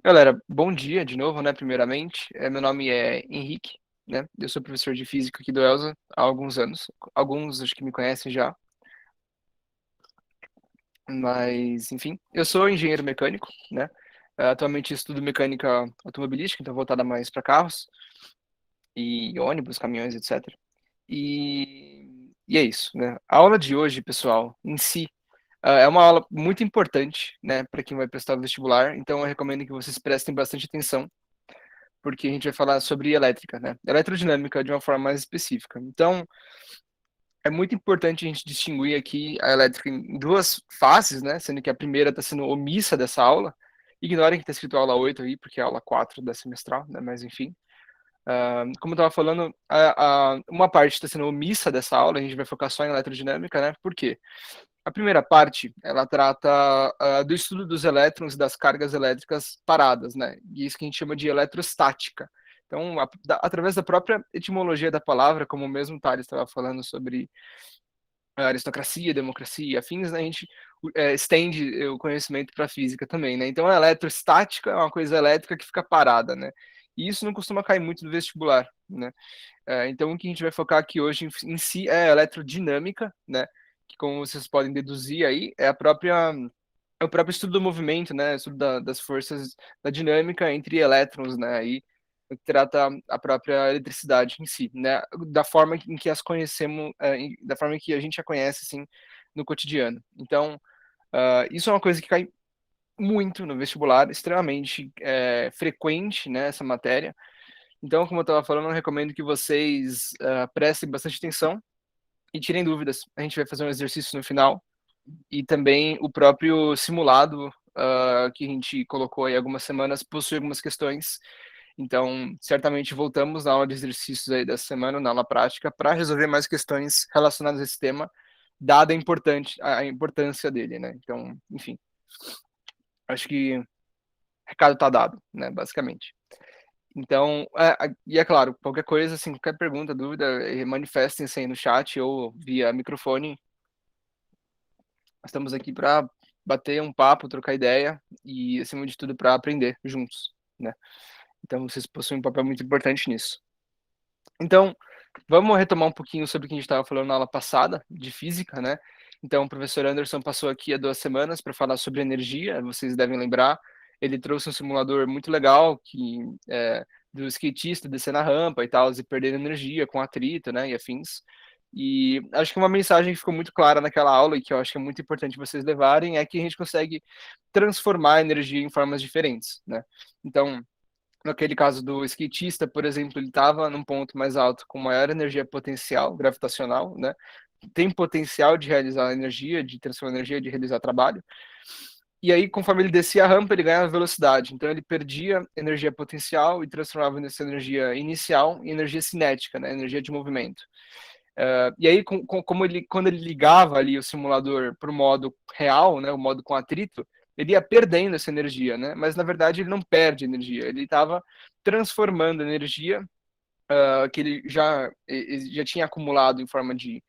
Galera, bom dia de novo, né? Primeiramente, meu nome é Henrique, né? Eu sou professor de física aqui do Elsa há alguns anos. Alguns acho que me conhecem já, mas enfim, eu sou engenheiro mecânico, né? Atualmente estudo mecânica automobilística, então voltada mais para carros e ônibus, caminhões, etc. E é isso, né? A aula de hoje, pessoal, em si, é uma aula muito importante, né, para quem vai prestar o vestibular. Então eu recomendo que vocês prestem bastante atenção porque a gente vai falar sobre elétrica, né? Eletrodinâmica de uma forma mais específica. Então, é muito importante a gente distinguir aqui a elétrica em duas fases, né? Sendo que a primeira está sendo omissa dessa aula. Ignorem que está escrito aula 8 aí, porque é a aula 4 da semestral, né? Mas enfim. Como eu estava falando, uma parte está sendo omissa dessa aula, a gente vai focar só em eletrodinâmica, né? Por quê? A primeira parte, ela trata do estudo dos elétrons e das cargas elétricas paradas, né? E isso que a gente chama de eletrostática. Então, através da própria etimologia da palavra, como o mesmo Thales estava falando sobre aristocracia, democracia e afins, né, a gente estende o conhecimento para a física também, né? Então, a eletrostática é uma coisa elétrica que fica parada, né? E isso não costuma cair muito no vestibular, né? Então, o que a gente vai focar aqui hoje em si é a eletrodinâmica, né? Que, como vocês podem deduzir aí, é o próprio estudo do movimento, né? Estudo das forças da dinâmica entre elétrons, né? Aí trata a própria eletricidade em si, né? Da forma em que as conhecemos, da forma em que a gente a conhece, assim, no cotidiano. Então, isso é uma coisa que cai muito no vestibular, extremamente frequente, né? Essa matéria. Então, como eu estava falando, eu recomendo que vocês prestem bastante atenção e tirem dúvidas. A gente vai fazer um exercício no final e também o próprio simulado que a gente colocou aí algumas semanas possui algumas questões. Então, certamente voltamos na aula de exercícios aí dessa semana, na aula prática, para resolver mais questões relacionadas a esse tema, dada a importância dele, né? Então, enfim, acho que o recado está dado, né, basicamente. Então, e é claro, qualquer coisa, assim, qualquer pergunta, dúvida, manifestem-se aí no chat ou via microfone. Nós estamos aqui para bater um papo, trocar ideia e, acima de tudo, para aprender juntos, né? Então, vocês possuem um papel muito importante nisso. Então, vamos retomar um pouquinho sobre o que a gente estava falando na aula passada, de física, né? Então, o professor Anderson passou aqui há 2 semanas para falar sobre energia, vocês devem lembrar. Ele trouxe um simulador muito legal do skatista descer na rampa e tal, e perdendo energia com atrito, né, e afins. E acho que uma mensagem que ficou muito clara naquela aula e que eu acho que é muito importante vocês levarem é que a gente consegue transformar a energia em formas diferentes, né? Então, naquele caso do skatista, por exemplo, ele estava num ponto mais alto com maior energia potencial gravitacional, né? Tem potencial de realizar energia, de transformar energia, de realizar trabalho. E aí, conforme ele descia a rampa, ele ganhava velocidade. Então, ele perdia energia potencial e transformava essa energia inicial em energia cinética, né? Energia de movimento. E aí, quando ele ligava ali o simulador para o modo real, né, o modo com atrito, ele ia perdendo essa energia, né? Mas na verdade ele não perde energia, ele estava transformando energia que ele já tinha acumulado em forma de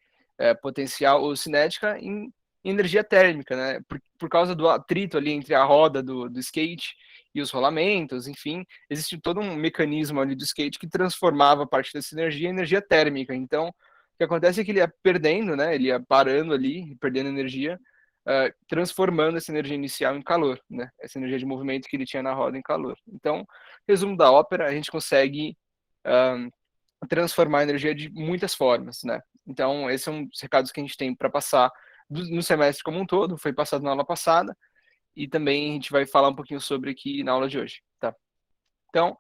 potencial ou cinética em energia térmica, né? Por causa do atrito ali entre a roda do skate e os rolamentos, enfim, existe todo um mecanismo ali do skate que transformava parte dessa energia em energia térmica. Então, o que acontece é que ele ia perdendo, né? Ele ia parando ali, perdendo energia, transformando essa energia inicial em calor, né? Essa energia de movimento que ele tinha na roda em calor. Então, resumo da ópera, a gente consegue transformar a energia de muitas formas, né? Então, esses são os recados que a gente tem para passar no semestre como um todo, foi passado na aula passada, e também a gente vai falar um pouquinho sobre aqui na aula de hoje, tá? Então,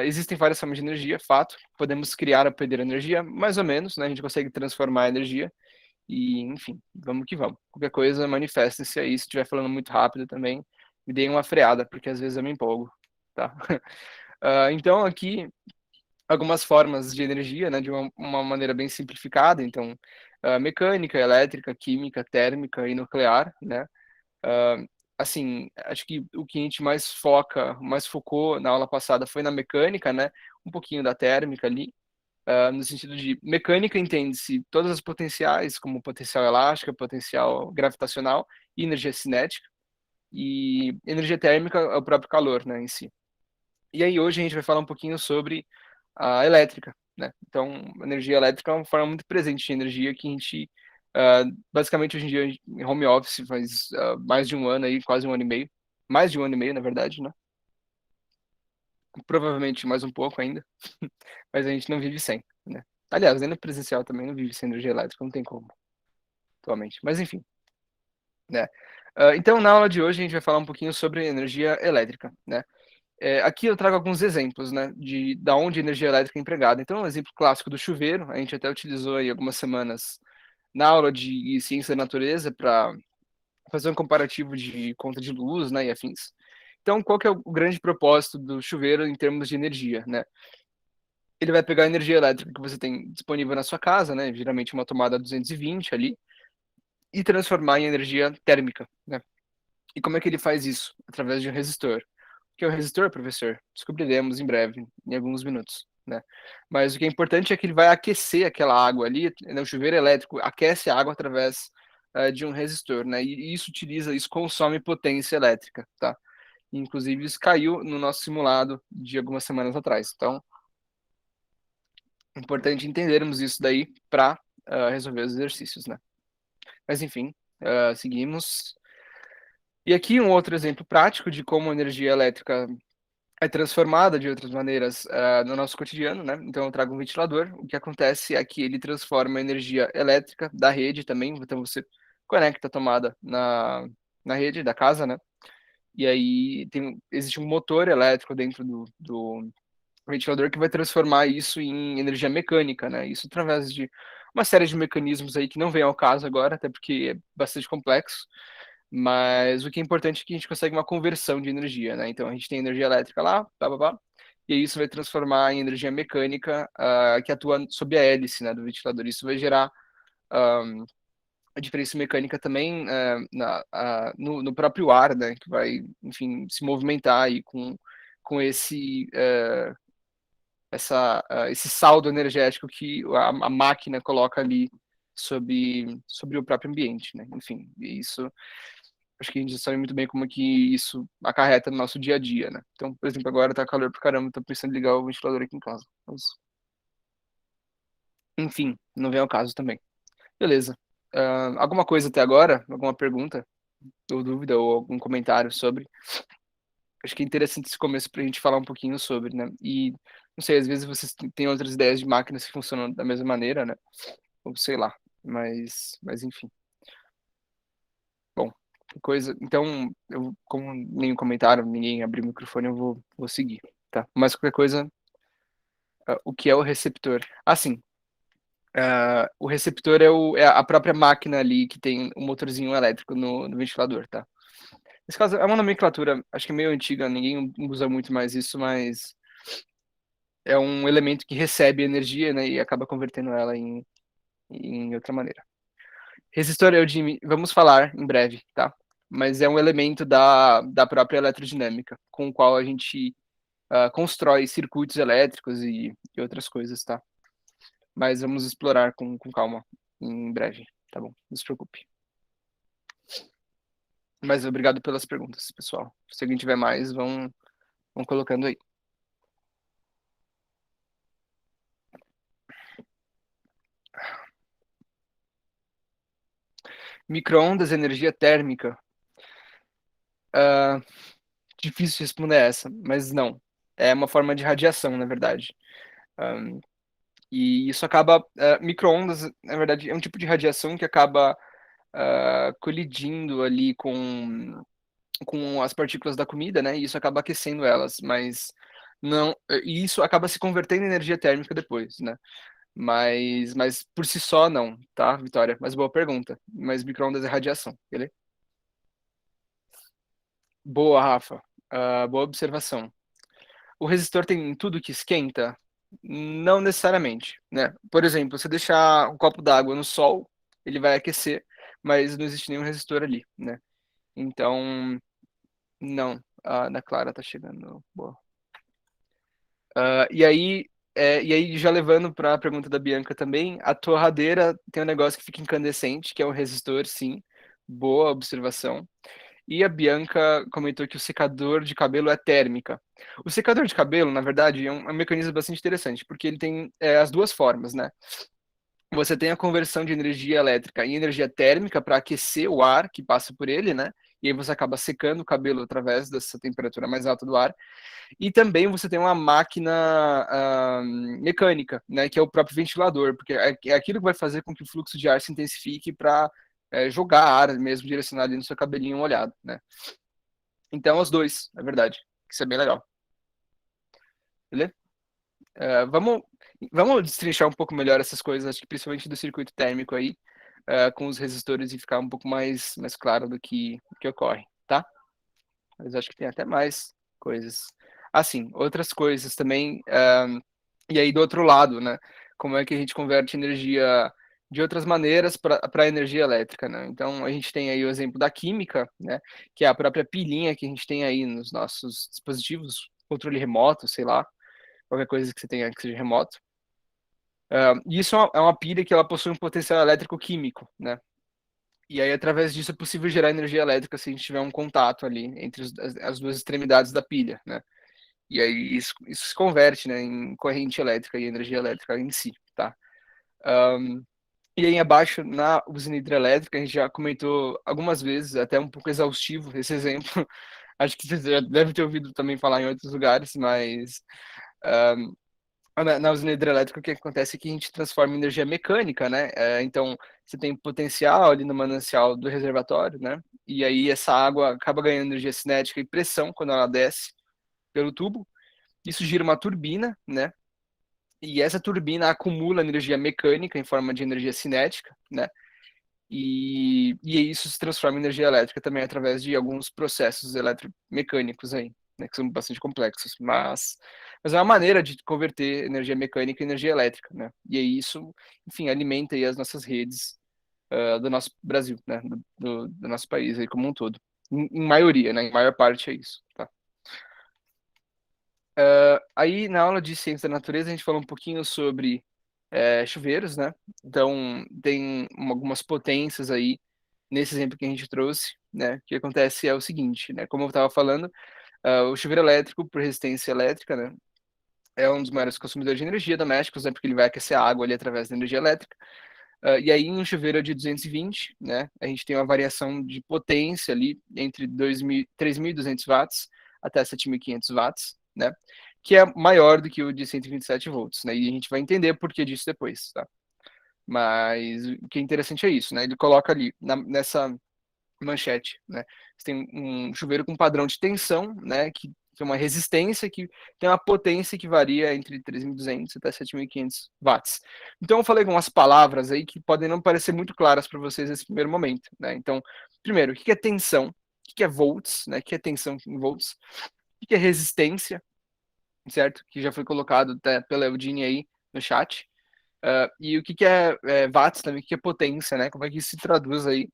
existem várias formas de energia, fato. Podemos criar ou perder energia, mais ou menos, né? A gente consegue transformar a energia e, enfim, vamos que vamos. Qualquer coisa, manifestem-se aí. Se estiver falando muito rápido também, me deem uma freada, porque às vezes eu me empolgo, tá? Então, aqui, algumas formas de energia, né, de uma maneira bem simplificada. Então, mecânica, elétrica, química, térmica e nuclear, né? Assim, acho que o que a gente mais focou na aula passada foi na mecânica, né? Um pouquinho da térmica ali, no sentido de mecânica entende-se todas as potenciais, como potencial elástica, potencial gravitacional e energia cinética. E energia térmica é o próprio calor, né, em si. E aí hoje a gente vai falar um pouquinho sobre a elétrica, né? Então, energia elétrica é uma forma muito presente de energia que a gente, ah, basicamente hoje em dia em home office faz mais de um ano aí, quase um ano e meio, mais de um ano e meio, na verdade, né? Provavelmente mais um pouco ainda, mas a gente não vive sem, né? Aliás, ainda presencial também não vive sem energia elétrica, não tem como, atualmente. Mas enfim, né? Então, na aula de hoje a gente vai falar um pouquinho sobre energia elétrica, né? Aqui eu trago alguns exemplos, né, de da onde a energia elétrica é empregada. Então, um exemplo clássico do chuveiro, a gente até utilizou aí algumas semanas na aula de ciência da natureza para fazer um comparativo de conta de luz, né, e afins. Então, qual que é o grande propósito do chuveiro em termos de energia, né? Ele vai pegar a energia elétrica que você tem disponível na sua casa, né, geralmente uma tomada 220 ali, e transformar em energia térmica, né? E como é que ele faz isso? Através de um resistor. O que é o resistor, professor? Descobriremos em breve, em alguns minutos, né? Mas o que é importante é que ele vai aquecer aquela água ali, né? O chuveiro elétrico aquece a água através de um resistor, né? E isso consome potência elétrica, tá? Inclusive, isso caiu no nosso simulado de algumas semanas atrás. Então, é importante entendermos isso daí para resolver os exercícios, né? Mas, enfim, seguimos. E aqui um outro exemplo prático de como a energia elétrica é transformada de outras maneiras no nosso cotidiano, né? Então eu trago um ventilador. O que acontece é que ele transforma a energia elétrica da rede também. Então você conecta a tomada na rede da casa, né? E aí existe um motor elétrico dentro do ventilador que vai transformar isso em energia mecânica, né? Isso através de uma série de mecanismos aí que não vem ao caso agora, até porque é bastante complexo. Mas o que é importante é que a gente consegue uma conversão de energia, né? Então a gente tem energia elétrica lá, pá, pá, pá, e aí isso vai transformar em energia mecânica que atua sob a hélice, né, do ventilador. Isso vai gerar a diferença mecânica também no próprio ar, né, que vai, enfim, se movimentar aí com esse saldo energético que a máquina coloca ali sobre o próprio ambiente, né? Enfim, isso acho que a gente já sabe muito bem como é que isso acarreta no nosso dia a dia, né? Então, por exemplo, agora tá calor pra caramba, tô pensando em ligar o ventilador aqui em casa. Mas, enfim, não vem ao caso também. Beleza. Alguma coisa até agora? Alguma pergunta ou dúvida ou algum comentário sobre? Acho que é interessante esse começo pra gente falar um pouquinho sobre, né? E, não sei, às vezes vocês têm outras ideias de máquinas que funcionam da mesma maneira, né? Ou sei lá. Mas enfim. Bom, que coisa. Então, como nenhum comentário, ninguém abriu o microfone, eu vou seguir, tá? Mas qualquer coisa, o que é o receptor? Assim, o receptor é a própria máquina ali que tem um motorzinho elétrico no ventilador, tá? Nesse caso, é uma nomenclatura, acho que é meio antiga, ninguém usa muito mais isso, mas é um elemento que recebe energia, né, e acaba convertendo ela em outra maneira. Resistor é o de, vamos falar em breve, tá? Mas é um elemento da própria elerodinâmica, com o qual a gente constrói circuitos elétricos e outras coisas, tá? Mas vamos explorar com calma em breve, tá bom? Não se preocupe. Mas obrigado pelas perguntas, pessoal. Se alguém tiver mais, vão colocando aí. Micro-ondas, energia térmica. Uh, Difícil responder essa, mas não. É uma forma de radiação, na verdade. Um, e isso acaba. Micro-ondas, na verdade, é um tipo de radiação que acaba colidindo ali com as partículas da comida, né? E isso acaba aquecendo elas, mas não. E isso acaba se convertendo em energia térmica depois, né? Mas por si só, não, tá, Vitória? Mas boa pergunta. Mas micro-ondas é radiação, beleza? Boa, Rafa. Boa observação. O resistor tem tudo que esquenta? Não necessariamente, né? Por exemplo, você deixar um copo d'água no sol, ele vai aquecer, mas não existe nenhum resistor ali, né? Então, não. A Ana Clara tá chegando. Boa. E aí, já levando para a pergunta da Bianca também, a torradeira tem um negócio que fica incandescente, que é um resistor, sim. Boa observação. E a Bianca comentou que o secador de cabelo é térmica. O secador de cabelo, na verdade, é um mecanismo bastante interessante, porque ele tem as duas formas, né? Você tem a conversão de energia elétrica em energia térmica para aquecer o ar que passa por ele, né? E aí você acaba secando o cabelo através dessa temperatura mais alta do ar. E também você tem uma máquina mecânica, né? Que é o próprio ventilador, porque é aquilo que vai fazer com que o fluxo de ar se intensifique para jogar ar mesmo direcionado ali no seu cabelinho molhado, né? Então, os dois, é verdade. Isso é bem legal. Beleza? Vamos destrinchar um pouco melhor essas coisas, acho que principalmente do circuito térmico aí, com os resistores e ficar um pouco mais claro do que ocorre, tá? Mas acho que tem até mais coisas. Assim, outras coisas também, e aí do outro lado, né? Como é que a gente converte energia de outras maneiras para energia elétrica, né? Então, a gente tem aí o exemplo da química, né? Que é a própria pilinha que a gente tem aí nos nossos dispositivos, controle remoto, sei lá, qualquer coisa que você tenha que seja remoto. E isso é uma pilha que ela possui um potencial elétrico químico, né? E aí, através disso, é possível gerar energia elétrica se a gente tiver um contato ali entre as duas extremidades da pilha, né? E aí isso se converte, né, em corrente elétrica e energia elétrica em si, tá? E aí abaixo, na usina hidrelétrica, a gente já comentou algumas vezes, até um pouco exaustivo esse exemplo. Acho que você já deve ter ouvido também falar em outros lugares, mas na usina hidrelétrica, o que acontece é que a gente transforma em energia mecânica, né? Então, você tem potencial ali no manancial do reservatório, né? E aí essa água acaba ganhando energia cinética e pressão quando ela desce pelo tubo. Isso gira uma turbina, né? E essa turbina acumula energia mecânica em forma de energia cinética, né? E isso se transforma em energia elétrica também através de alguns processos eletromecânicos aí, né, que são bastante complexos, mas é uma maneira de converter energia mecânica em energia elétrica, né? E aí isso, enfim, alimenta aí as nossas redes do nosso Brasil, né? Do nosso país aí como um todo. Em maioria, né? Em maior parte é isso, tá? Aí na aula de ciência da natureza a gente falou um pouquinho sobre chuveiros, né? Então tem algumas potências aí nesse exemplo que a gente trouxe, né? O que acontece é o seguinte, né? Como eu estava falando, o chuveiro elétrico, por resistência elétrica, né? É um dos maiores consumidores de energia domésticos, né? Porque ele vai aquecer a água ali através da energia elétrica. E aí, em um chuveiro de 220, né? A gente tem uma variação de potência ali entre 3.200 watts até 7.500 watts, né? Que é maior do que o de 127 volts, né? E a gente vai entender por que disso depois, tá? Mas o que é interessante é isso, né? Ele coloca ali nessa manchete, né? Você tem um chuveiro com padrão de tensão, né? Que tem uma resistência que tem uma potência que varia entre 3.200 até 7.500 watts. Então eu falei algumas palavras aí que podem não parecer muito claras para vocês nesse primeiro momento, né? Então, primeiro, o que é tensão? O que é volts, né? O que é tensão em volts? O que é resistência, certo? Que já foi colocado até pela Eudine aí no chat. E o que é watts também, o que é potência, né? Como é que isso se traduz aí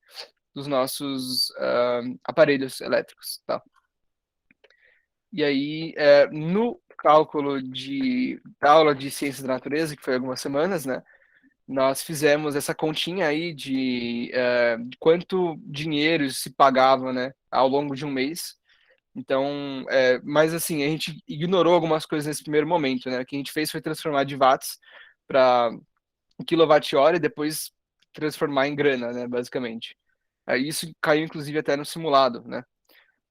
dos nossos aparelhos elétricos, tá? E aí, no cálculo da aula de ciências da natureza, que foi algumas semanas, né? Nós fizemos essa continha aí de quanto dinheiro se pagava, né? Ao longo de um mês. Então, mas assim, a gente ignorou algumas coisas nesse primeiro momento, né? O que a gente fez foi transformar de watts para quilowatt-hora e depois transformar em grana, né? Basicamente. Isso caiu, inclusive, até no simulado, né?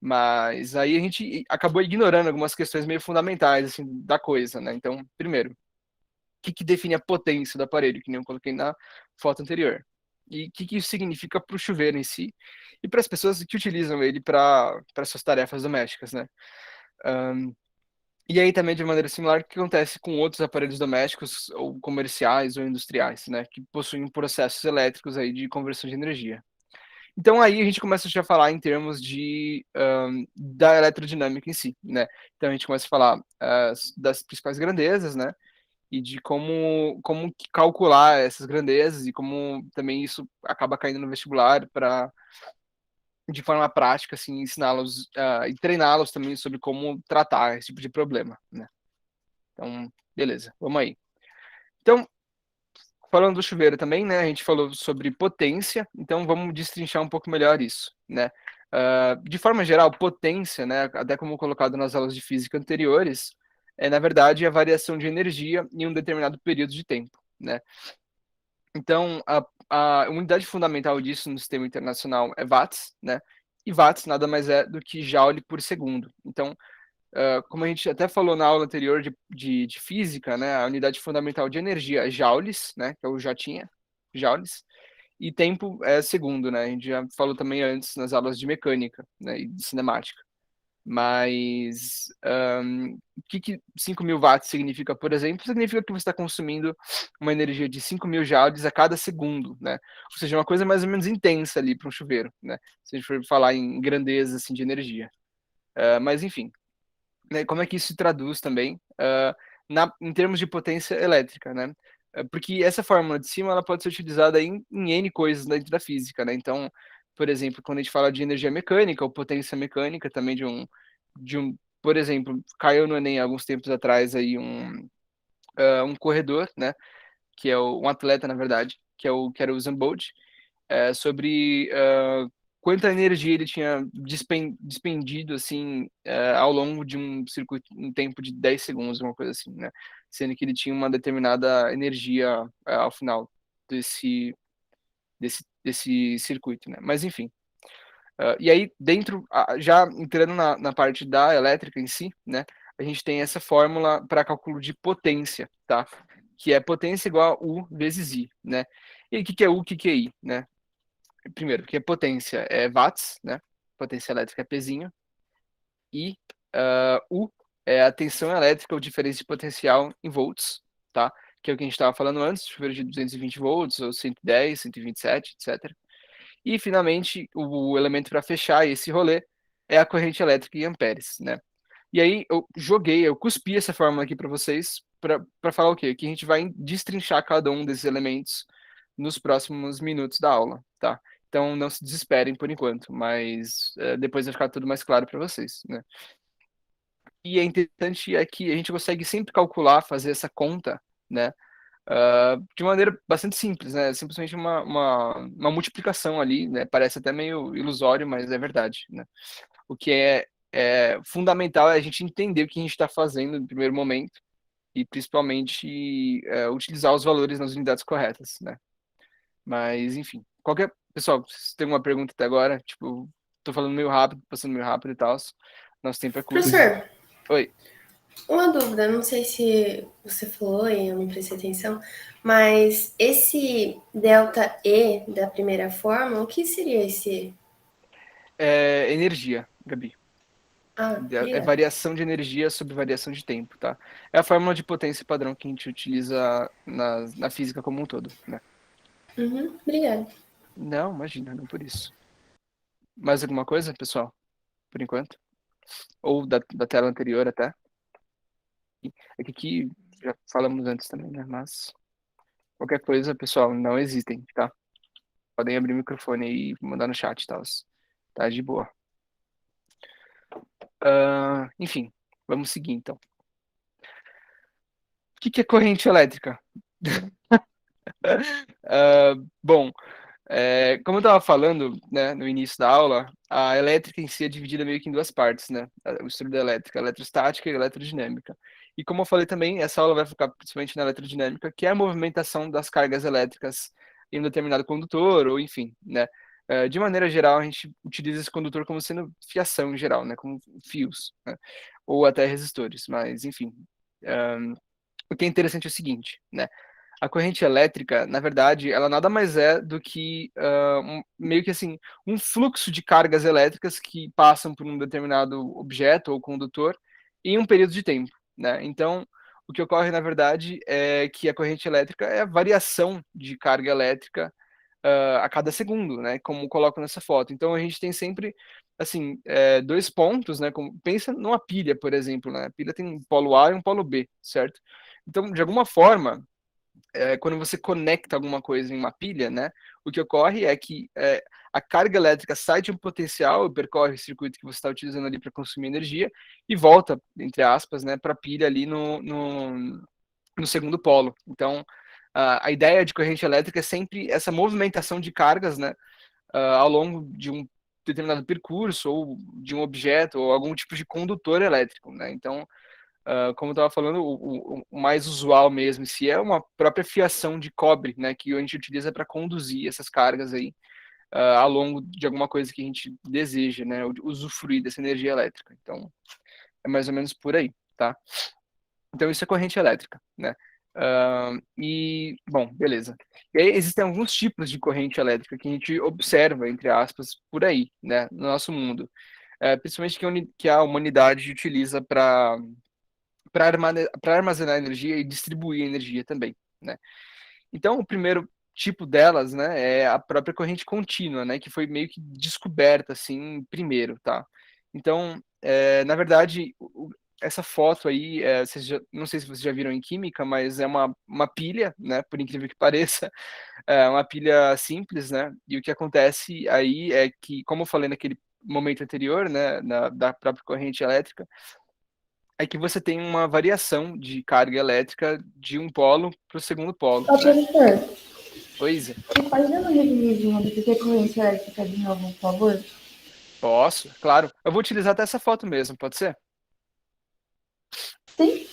Mas aí a gente acabou ignorando algumas questões meio fundamentais, assim, da coisa, né? Então, primeiro, o que define a potência do aparelho, que nem eu coloquei na foto anterior? E o que isso significa para o chuveiro em si e para as pessoas que utilizam ele para suas tarefas domésticas, né? E aí também, de maneira similar, o que acontece com outros aparelhos domésticos ou comerciais ou industriais, né? Que possuem processos elétricos aí de conversão de energia. Então aí a gente começa já a falar em termos da eletrodinâmica em si, né? Então a gente começa a falar das principais grandezas, né? E de como calcular essas grandezas e como também isso acaba caindo no vestibular para de forma prática assim ensiná-los e treiná-los também sobre como tratar esse tipo de problema, né? Então, beleza, vamos aí. Então, falando do chuveiro também, né? A gente falou sobre potência, então vamos destrinchar um pouco melhor isso, né? De forma geral, potência, né, até como colocado nas aulas de física anteriores, é, na verdade, a variação de energia em um determinado período de tempo, né? Então, a unidade fundamental disso no sistema internacional é watts, né? E watts nada mais é do que joule por segundo. Então, como a gente até falou na aula anterior de física, né? A unidade fundamental de energia é joules, né? Que é o Jotinha, joules. E tempo é segundo, né? A gente já falou também antes nas aulas de mecânica, né? E de cinemática. Mas o que 5.000 watts significa, por exemplo? Significa que você está consumindo uma energia de 5.000 joules a cada segundo, né? Ou seja, uma coisa mais ou menos intensa ali para um chuveiro, né? Se a gente for falar em grandeza assim, de energia. Mas, enfim, né, como é que isso se traduz também em termos de potência elétrica, né? Porque essa fórmula de cima ela pode ser utilizada em N coisas dentro da física, né? Então, por exemplo, quando a gente fala de energia mecânica ou potência mecânica também por exemplo, caiu no Enem alguns tempos atrás aí um corredor, né? Que é um atleta, na verdade, que era o Usain Bolt, sobre quanta energia ele tinha despendido assim ao longo de um circuito, um tempo de 10 segundos, uma coisa assim, né? Sendo que ele tinha uma determinada energia ao final desse circuito, né? Mas enfim. E aí, dentro, já entrando na parte da elétrica em si, né? A gente tem essa fórmula para cálculo de potência, tá? Que é potência igual a U vezes I, né? E o que é U, o que é I, né? Primeiro, porque potência é watts, né? Potência elétrica é pezinho. E U é a tensão elétrica, ou diferença de potencial em volts, tá? Que é o que a gente estava falando antes, chuveiro de 220 volts, ou 110, 127, etc. E, finalmente, o elemento para fechar esse rolê é a corrente elétrica em amperes, né? E aí eu cuspi essa fórmula aqui para vocês para falar o quê? Que a gente vai destrinchar cada um desses elementos nos próximos minutos da aula, tá? Então não se desesperem por enquanto, mas depois vai ficar tudo mais claro para vocês, né? E é interessante é que a gente consegue sempre calcular, fazer essa conta, né? De maneira bastante simples, né? Simplesmente uma multiplicação ali, né? Parece até meio ilusório, mas é verdade, né? O que é fundamental é a gente entender o que a gente está fazendo no primeiro momento e principalmente utilizar os valores nas unidades corretas, né? Mas, enfim, pessoal, se tem uma pergunta até agora, tipo, tô falando meio rápido, passando meio rápido e tal, nosso tempo é curto. Professor, Oi. uma dúvida, não sei se você falou e eu não prestei atenção, mas esse delta E da primeira forma, o que seria esse? Energia, Gabi. Ah, É obrigada. variação de energia sobre variação de tempo, tá? É a fórmula de potência padrão que a gente utiliza na física como um todo, né? Uhum, obrigada. Não, imagina, não por isso. Mais alguma coisa, pessoal? Por enquanto? Ou da tela anterior até? É que aqui já falamos antes também, né? Mas qualquer coisa, pessoal, não hesitem, tá? Podem abrir o microfone aí e mandar no chat e tal. Tá de boa. Enfim, vamos seguir então. O que é corrente elétrica? Bom, como eu estava falando, né, no início da aula, a elétrica em si é dividida meio que em duas partes, né? O estudo da elétrica, eletrostática e eletrodinâmica. E como eu falei também, essa aula vai focar principalmente na eletrodinâmica, que é a movimentação das cargas elétricas em um determinado condutor, ou enfim, né? De maneira geral, a gente utiliza esse condutor como sendo fiação em geral, né? Como fios, né? Ou até resistores, mas enfim. O que é interessante é o seguinte, né? A corrente elétrica, na verdade, ela nada mais é do que meio que assim um fluxo de cargas elétricas que passam por um determinado objeto ou condutor em um período de tempo, né? Então, o que ocorre, na verdade, é que a corrente elétrica é a variação de carga elétrica a cada segundo, né? Como coloco nessa foto. Então, a gente tem sempre assim dois pontos, né? Pensa numa pilha, por exemplo, né? A pilha tem um polo A e um polo B, certo? Então, de alguma forma, quando você conecta alguma coisa em uma pilha, né, o que ocorre é que a carga elétrica sai de um potencial, percorre o circuito que você está utilizando ali para consumir energia e volta, entre aspas, né, para a pilha ali no segundo polo. Então, a ideia de corrente elétrica é sempre essa movimentação de cargas, né, ao longo determinado percurso, ou de um objeto, ou algum tipo de condutor elétrico, né? Então, como eu estava falando, o mais usual mesmo, se é uma própria fiação de cobre, né, que a gente utiliza para conduzir essas cargas aí ao longo de alguma coisa que a gente deseja, né, usufruir dessa energia elétrica. Então, é mais ou menos por aí, tá? Então, isso é corrente elétrica, né? E, bom, beleza. E aí, existem alguns tipos de corrente elétrica que a gente observa, entre aspas, por aí, né, no nosso mundo. Principalmente que a humanidade utiliza para armazenar energia e distribuir energia também, né? Então, o primeiro tipo delas, né, é a própria corrente contínua, né, que foi meio que descoberta, assim, primeiro, tá? Então, na verdade, essa foto aí, não sei se vocês já viram em química, mas é uma pilha, né, por incrível que pareça, é uma pilha simples, né, e o que acontece aí é que, como eu falei naquele momento anterior, né, da própria corrente elétrica, é que você tem uma variação de carga elétrica de um polo para o segundo polo, Ô, né? professor, Pois é. você pode dar uma resumidinha do que é corrente elétrica de novo, por favor? Posso, claro. Eu vou utilizar até essa foto mesmo, pode ser? Sim.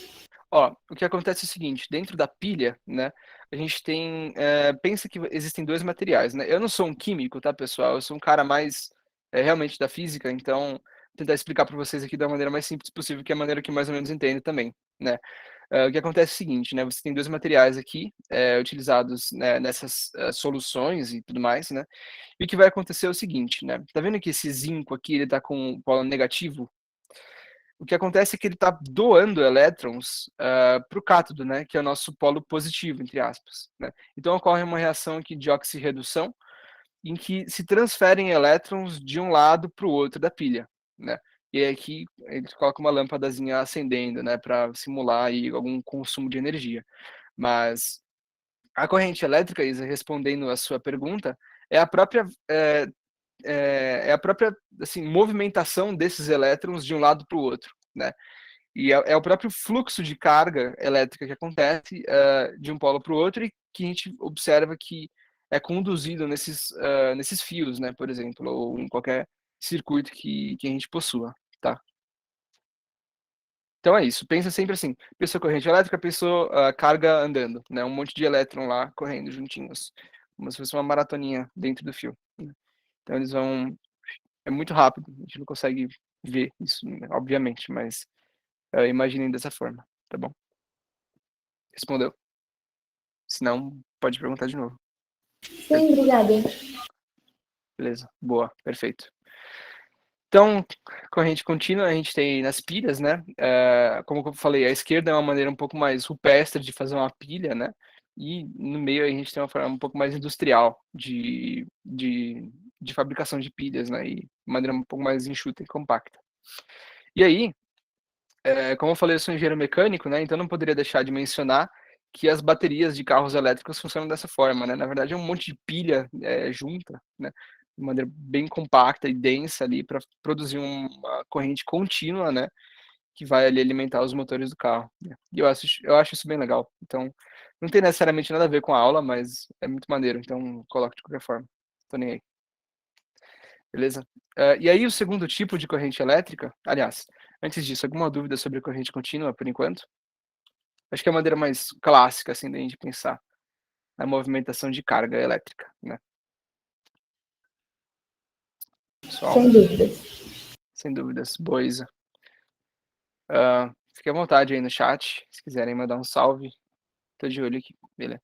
Ó, o que acontece é o seguinte, dentro da pilha, né, a gente tem, pensa que existem dois materiais, né? Eu não sou um químico, tá, pessoal? Eu sou um cara mais realmente da física, então vou tentar explicar para vocês aqui da maneira mais simples possível, que é a maneira que mais ou menos entendo também, né? O que acontece é o seguinte, né? Você tem dois materiais aqui utilizados, né, nessas soluções e tudo mais, né? E o que vai acontecer é o seguinte, né? Tá vendo que esse zinco aqui ele tá com o polo negativo? O que acontece é que ele está doando elétrons para o cátodo, né, que é o nosso polo positivo, entre aspas. Né? Então ocorre uma reação aqui de oxirredução, em que se transferem elétrons de um lado para o outro da pilha. Né? E aqui ele coloca uma lâmpadazinha acendendo, né, para simular aí algum consumo de energia. Mas a corrente elétrica, Isa, respondendo a sua pergunta, é a própria é a própria assim, movimentação desses elétrons de um lado para o outro, né? E é o próprio fluxo de carga elétrica que acontece de um polo para o outro e que a gente observa que é conduzido nesses fios, né, por exemplo, ou em qualquer circuito que a gente possua, tá? Então é isso, pensa sempre assim, pensou corrente elétrica, pensou carga andando, né, um monte de elétron lá correndo juntinhos, como se fosse uma maratoninha dentro do fio. Né? Então eles vão é muito rápido, a gente não consegue ver isso, né, obviamente, mas imaginem dessa forma, tá bom? Respondeu? Se não, pode perguntar de novo. Sim, obrigada. Beleza, boa, perfeito. Então, corrente contínua a gente tem nas pilhas, né? Como eu falei, a esquerda é uma maneira um pouco mais rupestre de fazer uma pilha, né? E no meio a gente tem uma forma um pouco mais industrial de fabricação de pilhas, né? E maneira um pouco mais enxuta e compacta. E aí, como eu falei, eu sou engenheiro mecânico, né? Então não poderia deixar de mencionar que as baterias de carros elétricos funcionam dessa forma, né? Na verdade, é um monte de pilha junta, né? De maneira bem compacta e densa ali para produzir uma corrente contínua, né? Que vai ali alimentar os motores do carro. Né? E eu acho isso bem legal. Então, não tem necessariamente nada a ver com a aula, mas é muito maneiro. Então, coloco de qualquer forma. Tô nem aí. Beleza? E aí, o segundo tipo de corrente elétrica, aliás, antes disso, alguma dúvida sobre corrente contínua por enquanto? Acho que é a maneira mais clássica, assim, da gente pensar na movimentação de carga elétrica, né? Pessoal, Sem dúvidas. sem dúvidas. Boa, Isa. Fique à vontade aí no chat, se quiserem mandar um salve. Tô de olho aqui, beleza?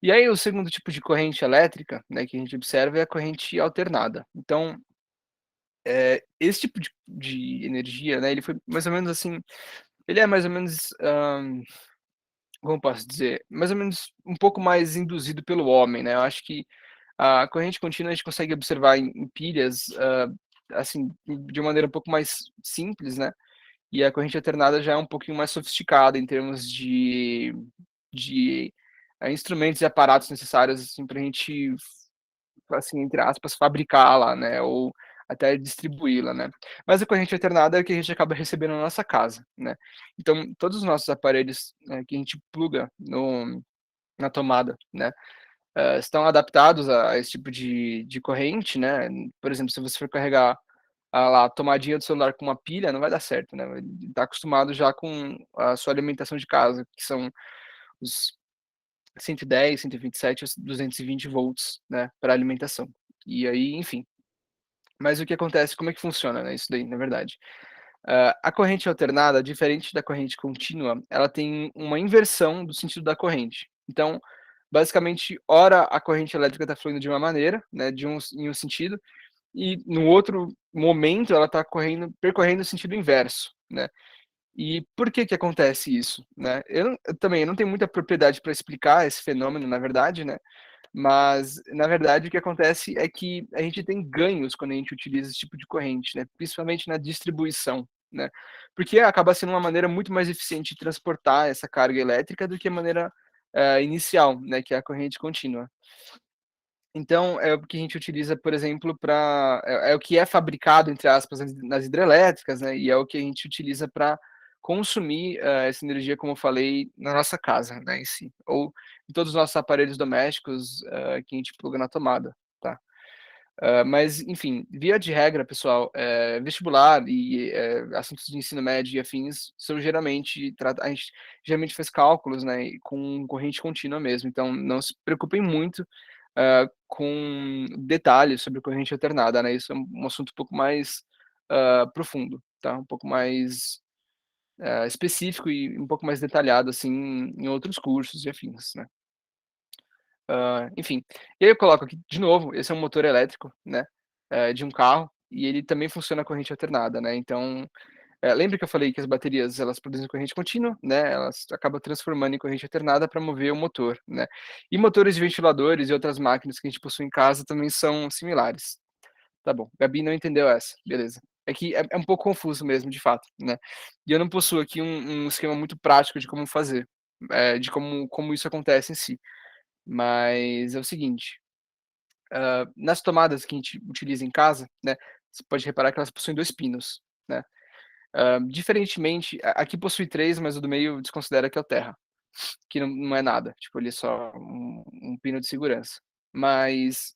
E aí, o segundo tipo de corrente elétrica, né, que a gente observa é a corrente alternada. Então, esse tipo de energia, né, ele foi mais ou menos assim, ele é mais ou menos, como posso dizer, mais ou menos um pouco mais induzido pelo homem, né? Eu acho que a corrente contínua a gente consegue observar em pilhas, assim, de uma maneira um pouco mais simples, né? E a corrente alternada já é um pouquinho mais sofisticada em termos de instrumentos e aparatos necessários assim, para a gente, assim, entre aspas, fabricá-la, né? Ou até distribuí-la, né? Mas a corrente alternada é o que a gente acaba recebendo na nossa casa, né? Então, todos os nossos aparelhos que a gente pluga na tomada, né? estão adaptados a esse tipo de corrente, né? Por exemplo, se você for carregar a tomadinha do celular com uma pilha, não vai dar certo, né? Ele está acostumado já com a sua alimentação de casa, que são os 110, 127, 220 volts, né, para alimentação. E aí, enfim. Mas o que acontece, como é que funciona, né, isso daí, na verdade? A corrente alternada, diferente da corrente contínua, ela tem uma inversão do sentido da corrente. Então, basicamente, ora a corrente elétrica está fluindo de uma maneira, né, em um sentido, e no outro momento ela está percorrendo o sentido inverso, né? E por que que acontece isso, né? Eu não tenho muita propriedade para explicar esse fenômeno, na verdade, né? Mas, na verdade, o que acontece é que a gente tem ganhos quando a gente utiliza esse tipo de corrente, né? Principalmente na distribuição, né? Porque acaba sendo uma maneira muito mais eficiente de transportar essa carga elétrica do que a maneira inicial, né? Que é a corrente contínua. Então, é o que a gente utiliza, por exemplo, para é o que é fabricado, entre aspas, nas hidrelétricas, né, e é o que a gente utiliza para consumir, essa energia, como eu falei, na nossa casa, né, em si, ou em todos os nossos aparelhos domésticos, que a gente pluga na tomada, tá. Mas, enfim, via de regra, pessoal, vestibular e, assuntos de ensino médio e afins são geralmente a gente geralmente faz cálculos, né, e com corrente contínua mesmo, então não se preocupem muito, com detalhes sobre corrente alternada, né, isso é um assunto um pouco mais, profundo, tá, um pouco mais, específico e um pouco mais detalhado, assim, em outros cursos e afins, né. Enfim, e aí eu coloco aqui de novo, esse é um motor elétrico, né, de um carro, e ele também funciona a corrente alternada, né, então, lembra que eu falei que as baterias elas produzem corrente contínua, né, elas acabam transformando em corrente alternada para mover o motor, né. E motores de ventiladores e outras máquinas que a gente possui em casa também são similares. Tá bom, Gabi não entendeu essa, beleza. É que é um pouco confuso mesmo, de fato, né. E eu não possuo aqui um esquema muito prático de como fazer, de como isso acontece em si. Mas é o seguinte, nas tomadas que a gente utiliza em casa, né, você pode reparar que elas possuem 2 pinos, né. Diferentemente, aqui possui 3, mas o do meio desconsidera que é o terra, que não é nada, tipo, ele é só um pino de segurança. Mas,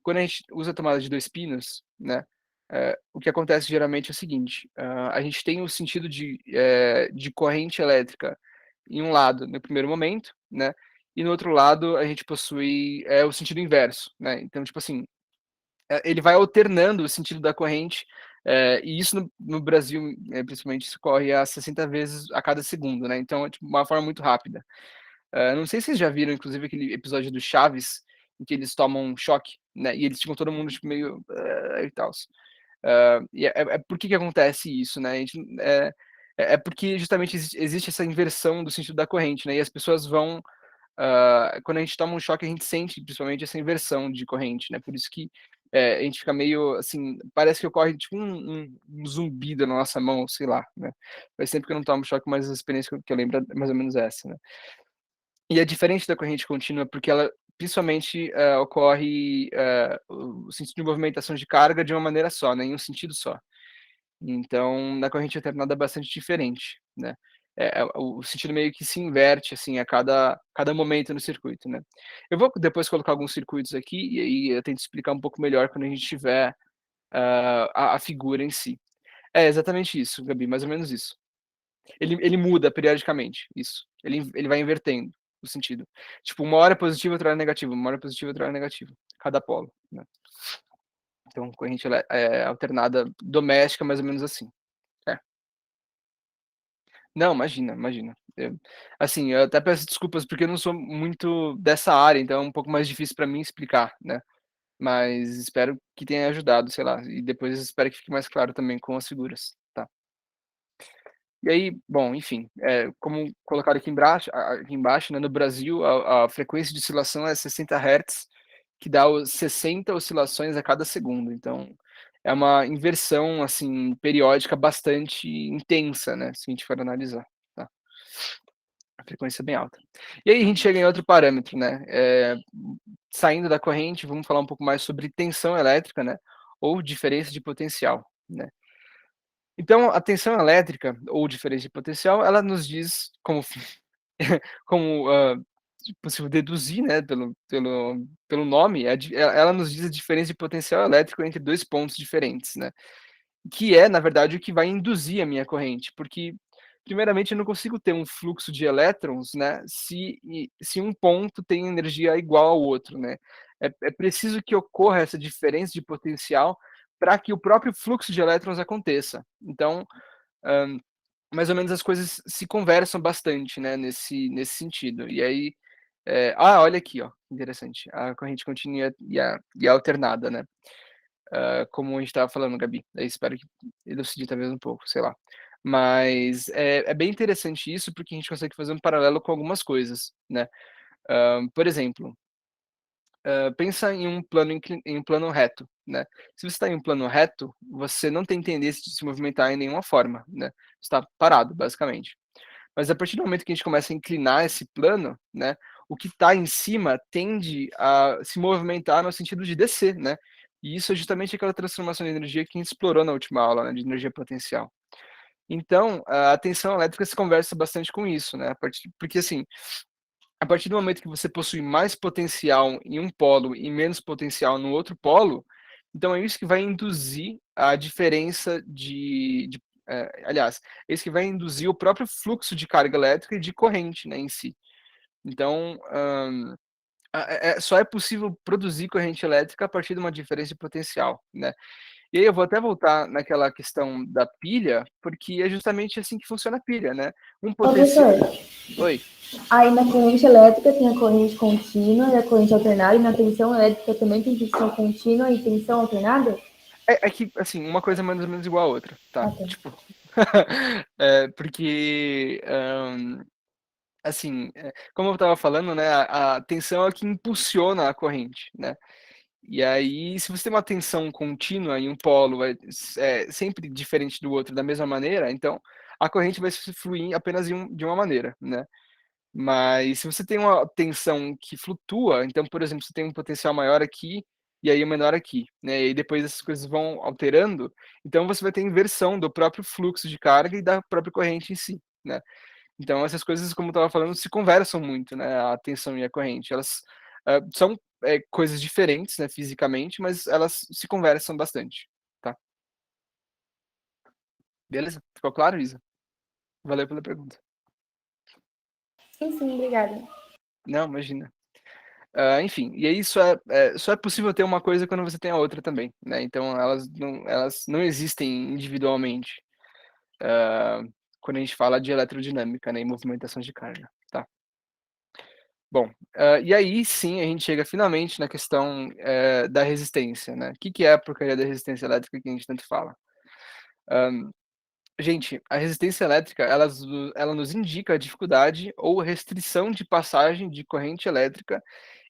quando a gente usa a tomada de 2 pinos, né, o que acontece geralmente é o seguinte, a gente tem o sentido de corrente elétrica em um lado no primeiro momento, né, e no outro lado a gente possui, o sentido inverso, né. Então, tipo assim, ele vai alternando o sentido da corrente, e isso no Brasil, principalmente, isso ocorre a 60 vezes a cada segundo, né, então é tipo uma forma muito rápida. Não sei se vocês já viram, inclusive, aquele episódio do Chaves, em que eles tomam um choque, né, e eles ficam todo mundo, tipo, meio e tals. E por que que acontece isso, né, a gente, porque justamente existe essa inversão do sentido da corrente, né, e as pessoas vão, quando a gente toma um choque, a gente sente principalmente essa inversão de corrente, né, por isso que, a gente fica meio, assim, parece que ocorre tipo um zumbido na nossa mão, sei lá, né. Faz tempo que eu não tomo choque, mas a experiência que eu lembro é mais ou menos essa, né. E é diferente da corrente contínua, porque ela principalmente, ocorre, o sentido de movimentação de carga de uma maneira só, né, em um sentido só. Então, na corrente alternada é bastante diferente, né. O sentido meio que se inverte, assim, a cada momento no circuito, né. Eu vou depois colocar alguns circuitos aqui, e aí eu tento explicar um pouco melhor quando a gente tiver, a figura em si. É exatamente isso, Gabi, mais ou menos isso. Ele muda periodicamente, isso. Ele vai invertendo o sentido. Tipo, uma hora é positivo, outra hora é negativo, uma hora é positivo, outra hora é negativo, cada polo, né. Então corrente alternada doméstica, mais ou menos assim. É. Não, imagina, imagina. Assim, eu até peço desculpas, porque eu não sou muito dessa área, então é um pouco mais difícil para mim explicar, né. Mas espero que tenha ajudado, sei lá, e depois espero que fique mais claro também com as figuras, tá. E aí, bom, enfim, como colocado aqui embaixo, né, no Brasil a frequência de oscilação é 60 hertz, que dá os 60 oscilações a cada segundo, então é uma inversão, assim, periódica bastante intensa, né, se a gente for analisar, tá. A frequência é bem alta. E aí a gente chega em outro parâmetro, né, saindo da corrente, vamos falar um pouco mais sobre tensão elétrica, né, ou diferença de potencial, né. Então, a tensão elétrica ou diferença de potencial, ela nos diz como como, possível deduzir, né, pelo nome, ela nos diz a diferença de potencial elétrico entre 2 pontos diferentes, né, que é, na verdade, o que vai induzir a minha corrente, porque, primeiramente, eu não consigo ter um fluxo de elétrons, né, se um ponto tem energia igual ao outro, né. É preciso que ocorra essa diferença de potencial para que o próprio fluxo de elétrons aconteça. Então, mais ou menos as coisas se conversam bastante, né, nesse sentido. E aí, olha aqui, ó, interessante, a corrente contínua e a alternada, né. Como a gente estava falando, Gabi, aí espero que elucide talvez um pouco, sei lá. Mas é bem interessante isso, porque a gente consegue fazer um paralelo com algumas coisas, né. Por exemplo, pensa em um plano reto, né. Se você está em um plano reto, você não tem tendência de se movimentar em nenhuma forma, né. Você está parado, basicamente. Mas a partir do momento que a gente começa a inclinar esse plano, né, o que está em cima tende a se movimentar no sentido de descer, né. E isso é justamente aquela transformação de energia que a gente explorou na última aula, né, de energia potencial. Então, a tensão elétrica se conversa bastante com isso, né, porque assim, a partir do momento que você possui mais potencial em um polo e menos potencial no outro polo, então é isso que vai induzir a diferença aliás, é isso que vai induzir o próprio fluxo de carga elétrica e de corrente, né, em si. Então, só é possível produzir corrente elétrica a partir de uma diferença de potencial, né. E aí eu vou até voltar naquela questão da pilha, porque é justamente assim que funciona a pilha, né. Um potencial. Professor, Oi. aí na corrente elétrica tem a corrente contínua e a corrente alternada, e na tensão elétrica também tem tensão contínua e tensão alternada? É que, assim, uma coisa é mais ou menos igual a outra, tá? Ah, tá. Tipo, porque, assim, como eu estava falando, né, a tensão é que impulsiona a corrente, né? E aí, se você tem uma tensão contínua em um polo sempre diferente do outro da mesma maneira, então a corrente vai fluir apenas de uma maneira, né? Mas se você tem uma tensão que flutua, então, por exemplo, você tem um potencial maior aqui e aí um menor aqui, né, e depois essas coisas vão alterando, então você vai ter inversão do próprio fluxo de carga e da própria corrente em si, né. Então essas coisas, como eu estava falando, se conversam muito, né, a tensão e a corrente. Elas, são, coisas diferentes, né, fisicamente, mas elas se conversam bastante, tá. Beleza? Ficou claro, Isa? Valeu pela pergunta. Sim, obrigada. Não, imagina. Enfim, e aí só é possível ter uma coisa quando você tem a outra também, né, então elas não existem individualmente, hã, quando a gente fala de eletrodinâmica, né, e movimentação de carga, tá. Bom, e aí sim a gente chega finalmente na questão, da resistência, né. O que que é a porcaria da resistência elétrica que a gente tanto fala? Gente, a resistência elétrica ela nos indica a dificuldade ou restrição de passagem de corrente elétrica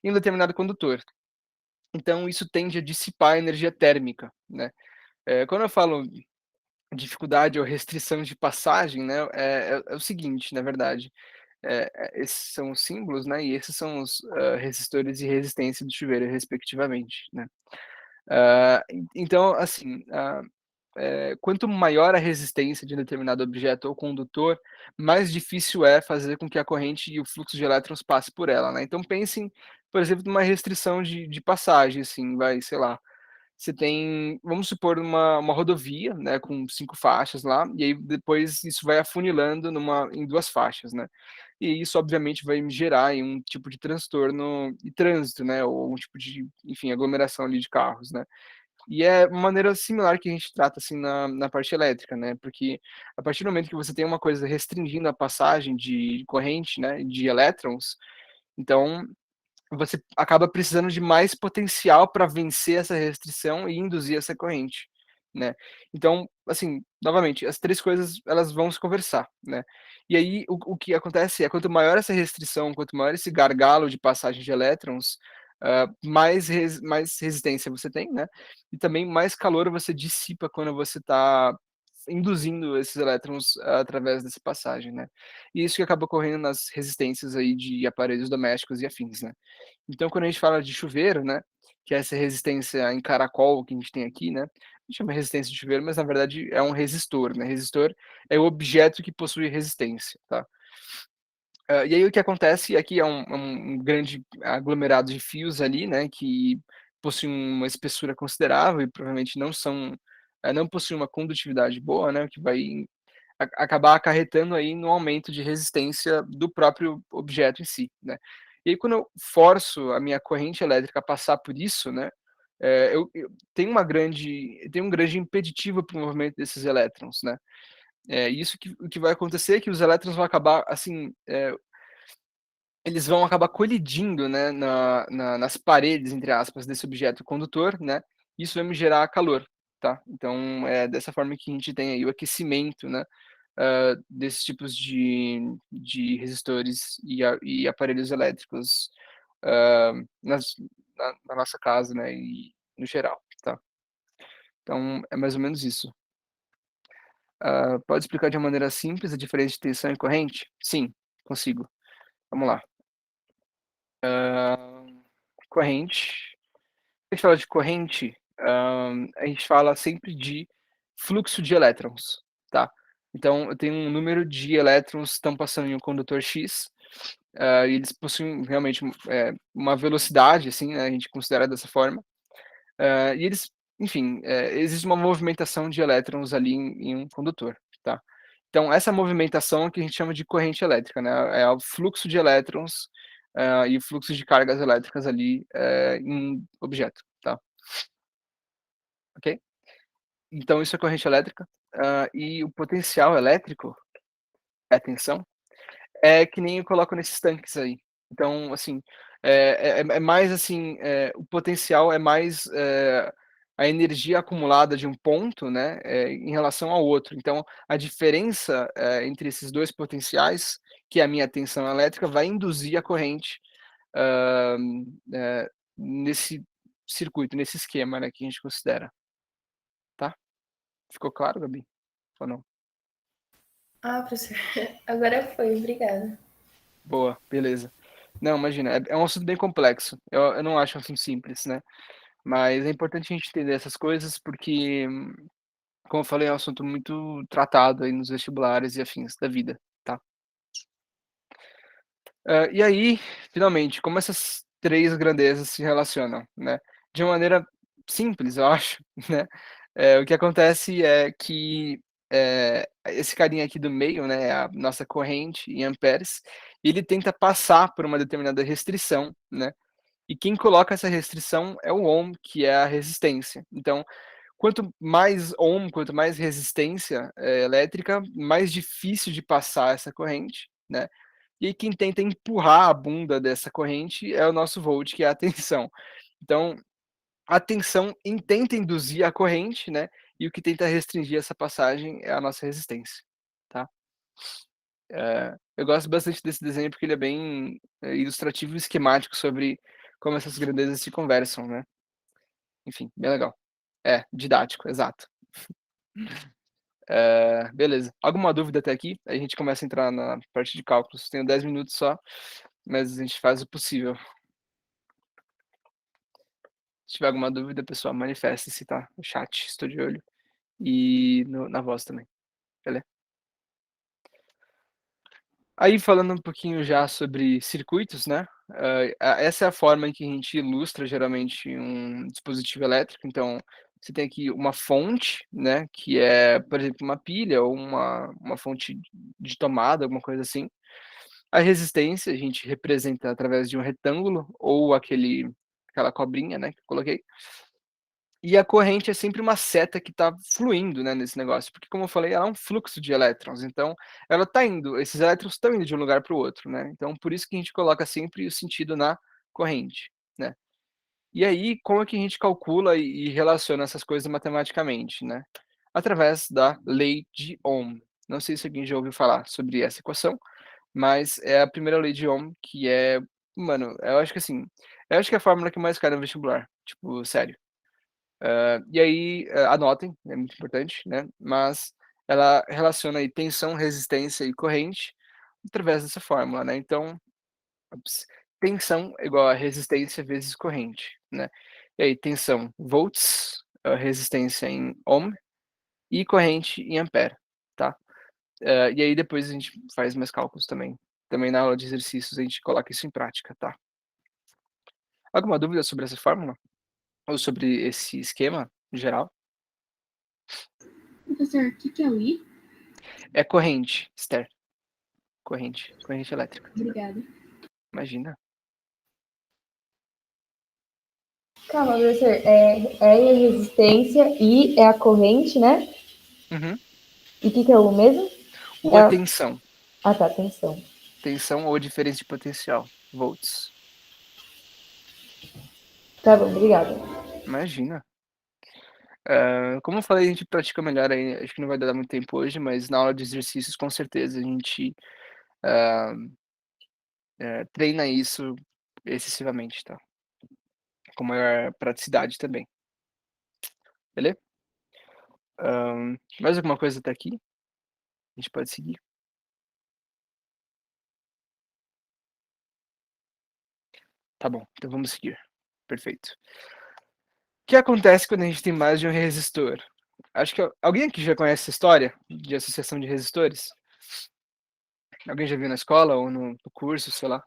em um determinado condutor. Então isso tende a dissipar a energia térmica, né. Quando eu falo dificuldade ou restrição de passagem, né, é o seguinte, na verdade, esses são os símbolos, né, e esses são os, resistores e resistência do chuveiro respectivamente, né. Então assim, quanto maior a resistência de um determinado objeto ou condutor, mais difícil é fazer com que a corrente e o fluxo de elétrons passe por ela, né. Então pensem, por exemplo, numa restrição de passagem, assim, vai, sei lá, você tem, vamos supor, uma rodovia, né, com 5 faixas lá, e aí depois isso vai afunilando em 2 faixas, né. E isso obviamente vai me gerar aí um tipo de transtorno de trânsito, né, ou um tipo de, enfim, aglomeração ali de carros, né. E é uma maneira similar que a gente trata, assim, na parte elétrica, né, porque a partir do momento que você tem uma coisa restringindo a passagem de corrente, né, de elétrons, então você acaba precisando de mais potencial para vencer essa restrição e induzir essa corrente, né. Então, assim, novamente, as 3 coisas elas vão se conversar, né. E aí o que acontece é quanto maior essa restrição, quanto maior esse gargalo de passagem de elétrons, mais resistência você tem, né, e também mais calor você dissipa quando você está induzindo esses elétrons através dessa passagem, né. E isso que acaba ocorrendo nas resistências aí de aparelhos domésticos e afins, né. Então, quando a gente fala de chuveiro, né, que é essa resistência em caracol que a gente tem aqui, né, a gente chama resistência de chuveiro, mas na verdade é um resistor, né, resistor é o objeto que possui resistência, tá. E aí o que acontece aqui é um grande aglomerado de fios ali, né, que possuem uma espessura considerável e provavelmente não possuem uma condutividade boa, né, o que vai acabar acarretando aí no aumento de resistência do próprio objeto em si, né. E aí quando eu forço a minha corrente elétrica a passar por isso, né, eu tenho um grande impeditivo para o movimento desses elétrons, né. Isso que o que vai acontecer é que os elétrons vão acabar, assim, eles vão acabar colidindo, né, nas paredes, entre aspas, desse objeto condutor, né, isso vai me gerar calor, tá. Então é dessa forma que a gente tem aí o aquecimento, né, desses tipos de resistores e aparelhos elétricos, nas na nossa casa, né, e no geral, tá. Então é mais ou menos isso. Pode explicar de uma maneira simples a diferença de tensão e corrente? Sim, consigo. Vamos lá. Corrente. Quando a gente fala de corrente, a gente fala sempre de fluxo de elétrons, tá. Então eu tenho um número de elétrons que estão passando em um condutor X, e eles possuem realmente uma velocidade, assim, né, a gente considera dessa forma, e eles, enfim, existe uma movimentação de elétrons ali em um condutor, tá. Então essa movimentação é que a gente chama de corrente elétrica, né, é o fluxo de elétrons, e o fluxo de cargas elétricas ali, em um objeto, tá. Ok? Então isso é corrente elétrica, e o potencial elétrico, é a tensão, é que nem eu coloco nesses tanques aí. Então, assim, é mais assim, o potencial é mais, a energia acumulada de um ponto, né, em relação ao outro. Então, a diferença, entre esses 2 potenciais, que é a minha tensão elétrica, vai induzir a corrente, hã, nesse circuito, nesse esquema, né, que a gente considera, tá? Ficou claro, Gabi? Ou não? Ah, professor, agora foi, obrigada. Boa, beleza. Não, imagina, é um assunto bem complexo. Eu não acho um assunto simples, né. Mas é importante a gente entender essas coisas, porque, como eu falei, é um assunto muito tratado aí nos vestibulares e afins da vida, tá. E aí, finalmente, como essas 3 grandezas se relacionam, né. De uma maneira simples, eu acho, né, o que acontece é que, esse carinha aqui do meio, né, a nossa corrente em amperes, ele tenta passar por uma determinada restrição, né, e quem coloca essa restrição é o ohm, que é a resistência. Então, quanto mais ohm, quanto mais resistência, elétrica, mais difícil de passar essa corrente, né. E aí quem tenta empurrar a bunda dessa corrente é o nosso volt, que é a tensão. Então, a tensão tenta induzir a corrente, né, e o que tenta restringir essa passagem é a nossa resistência, tá. Eu gosto bastante desse desenho, porque ele é bem, ilustrativo e esquemático sobre como essas grandezas se conversam, né. Enfim, bem legal. É, didático, exato. Beleza. Alguma dúvida até aqui? Aí a gente começa a entrar na parte de cálculos. Tenho 10 minutos só, mas a gente faz o possível. Se tiver alguma dúvida, pessoal, manifeste-se, tá? No chat, estou de olho. E na voz também, beleza? Aí falando um pouquinho já sobre circuitos, né, essa é a forma em que a gente ilustra geralmente um dispositivo elétrico. Então, você tem aqui uma fonte, né, que é, por exemplo, uma pilha ou uma fonte de tomada, alguma coisa assim. A resistência a gente representa através de um retângulo ou aquela cobrinha, né, que eu coloquei. E a corrente é sempre uma seta que está fluindo, né, nesse negócio, porque como eu falei, ela é um fluxo de elétrons, então ela está indo, esses elétrons estão indo de um lugar para o outro, né, então por isso que a gente coloca sempre o sentido na corrente, né. E aí, como é que a gente calcula e relaciona essas coisas matematicamente, né? Através da lei de Ohm. Não sei se alguém já ouviu falar sobre essa equação, mas é a primeira lei de Ohm que é, mano, eu acho que assim, eu acho que é a fórmula que mais cai no vestibular, tipo, sério. E aí, anotem, é muito importante, né, mas ela relaciona aí tensão, resistência e corrente através dessa fórmula, né. Então, ops, tensão é igual a resistência vezes corrente, né. E aí tensão volts, resistência em ohm e corrente em ampere, tá. E aí depois a gente faz mais cálculos também, também na aula de exercícios a gente coloca isso em prática, tá? Alguma dúvida sobre essa fórmula? Ou sobre esse esquema em geral? Professor, o que é o I? É corrente, Esther. Corrente elétrica. Obrigada. Imagina. Calma, professor. É a resistência e é a corrente, né? Uhum. E o que é o mesmo? O é tensão. Ah, tá, tensão. Tensão ou diferença de potencial, volts. Tá bom, obrigada. Imagina. Como eu falei, a gente pratica melhor aí, acho que não vai dar muito tempo hoje, mas na aula de exercícios, com certeza, a gente treina isso excessivamente, tá? Com maior praticidade também. Beleza? Mais alguma coisa até aqui? A gente pode seguir. Tá bom, então vamos seguir. Perfeito. O que acontece quando a gente tem mais de um resistor? Acho que alguém aqui já conhece essa história de associação de resistores? Alguém já viu na escola ou no curso, sei lá?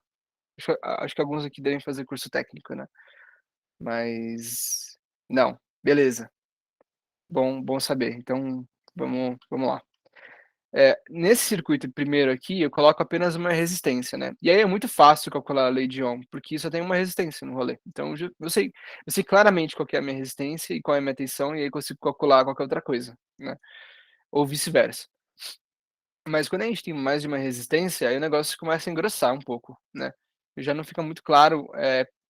Acho que alguns aqui devem fazer curso técnico, né? Mas não, beleza. Bom saber. Então vamos lá. Nesse circuito primeiro aqui, eu coloco apenas uma resistência, né? E aí é muito fácil calcular a lei de Ohm, porque só tem uma resistência no rolê. Então eu sei claramente qual que é a minha resistência e qual é a minha tensão, e aí consigo calcular qualquer outra coisa, né? Ou vice-versa. Mas quando a gente tem mais de uma resistência, aí o negócio começa a engrossar um pouco, né? Já não fica muito claro,